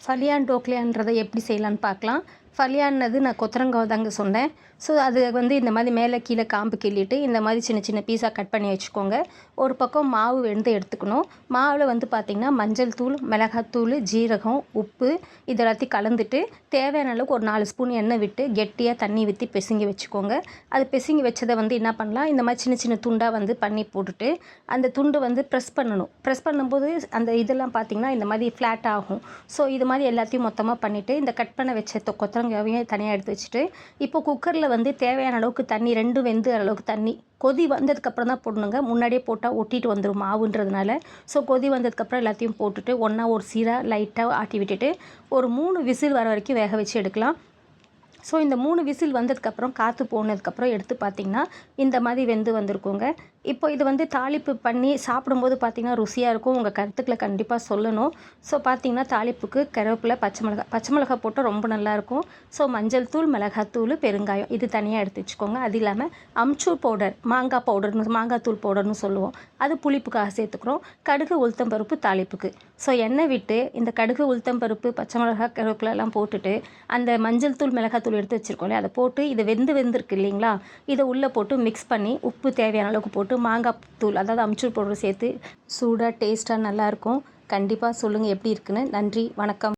ஃபலியான் டோக்லியான்றதை எப்படி செய்யலான்னு பார்க்கலாம். ஃபலியான்னது நான் கொத்தரங்காய் தாங்க சொன்னேன். ஸோ அது வந்து இந்த மாதிரி மேலே கீழே காம்பு கிள்ளிட்டு இந்த மாதிரி சின்ன சின்ன பீஸாக கட் பண்ணி வச்சுக்கோங்க. ஒரு பக்கம் மாவு வெந்து எடுத்துக்கணும். மாவில் வந்து பார்த்திங்கன்னா மஞ்சள் தூள், மிளகாத்தூள், ஜீரகம், உப்பு இது எல்லாத்தையும் கலந்துட்டு தேவையான அளவுக்கு ஒரு 4 ஸ்பூன் எண்ணெய் விட்டு கெட்டியாக தண்ணி ஊற்றி பிசைஞ்சு வச்சுக்கோங்க. அது பிசைஞ்சு வச்சதை வந்து என்ன பண்ணலாம், இந்த மாதிரி சின்ன சின்ன துண்டாக வந்து பண்ணி போட்டுட்டு அந்த துண்டு வந்து ப்ரெஸ் பண்ணணும். ப்ரெஸ் பண்ணும்போது அந்த இதெல்லாம் பார்த்திங்கன்னா இந்த மாதிரி ஃப்ளாட் ஆகும். ஸோ இது மாதிரி எல்லாத்தையும் மொத்தமாக பண்ணிவிட்டு இந்த கட் பண்ண வச்ச கொத்தரங்காயையும் தனியாக எடுத்து வச்சுட்டு இப்போ குக்கரில் வந்து தேவையான அளவுக்கு தண்ணி 2 வெந்து அளவுக்கு தண்ணி கொதி வந்ததுக்கப்புறம் தான் போடணுங்க. முன்னாடியே போட்டால் ஒட்டிட்டு வந்துடும் மாவுன்றதுனால. ஸோ கொதி வந்ததுக்கப்புறம் எல்லாத்தையும் போட்டுட்டு ஒன்றா ஒரு சீராக லைட்டாக ஆட்டி விட்டுட்டு ஒரு 3 விசில் வர வரைக்கும் வேக வச்சு எடுக்கலாம். ஸோ இந்த 3 விசில் வந்ததுக்கப்புறம் காற்று போனதுக்கப்புறம் எடுத்து பார்த்திங்கன்னா இந்த மாதிரி வெந்து வந்திருக்குங்க. இப்போ இது வந்து தாளிப்பு பண்ணி சாப்பிடும்போது பார்த்திங்கன்னா ருசியாக இருக்கும். உங்கள் கருத்துக்களை கண்டிப்பாக சொல்லணும். ஸோ பார்த்திங்கன்னா தாளிப்புக்கு கருவேப்பிலை, பச்சை மிளகாய் போட்டால் ரொம்ப நல்லாயிருக்கும். ஸோ மஞ்சள் தூள், மிளகாத்தூள், பெருங்காயம் இது தனியாக எடுத்து வச்சுக்கோங்க. அது இல்லாமல் அம்ச்சூர் பவுடர், மாங்காய் பவுடர்னு மாங்காய் தூள் பவுடர்னு சொல்லுவோம், அது புளிப்புக்காக சேர்த்துக்கிறோம். கடுகு, உளுத்தம் பருப்பு தாளிப்புக்கு. ஸோ எண்ணெய் விட்டு இந்த கடுகு, உளுத்தம் பருப்பு, பச்சை மிளகாய், கருவேப்பிலை எல்லாம் போட்டுட்டு அந்த மஞ்சள் தூள், மிளகாத்தூள் எடுத்து வச்சுருக்கோம் இல்லையா, அதை போட்டு இது வெந்திருக்கு இல்லைங்களா, இதை உள்ளே போட்டு மிக்ஸ் பண்ணி உப்பு தேவையான அளவுக்கு போட்டு மாங்காய் தூள் அதாவது அம்ச்சூர் பவுடர் சேர்த்து சூடாக டேஸ்ட்டாக நல்லாயிருக்கும். கண்டிப்பாக சொல்லுங்கள் எப்படி இருக்குன்னு. நன்றி, வணக்கம்.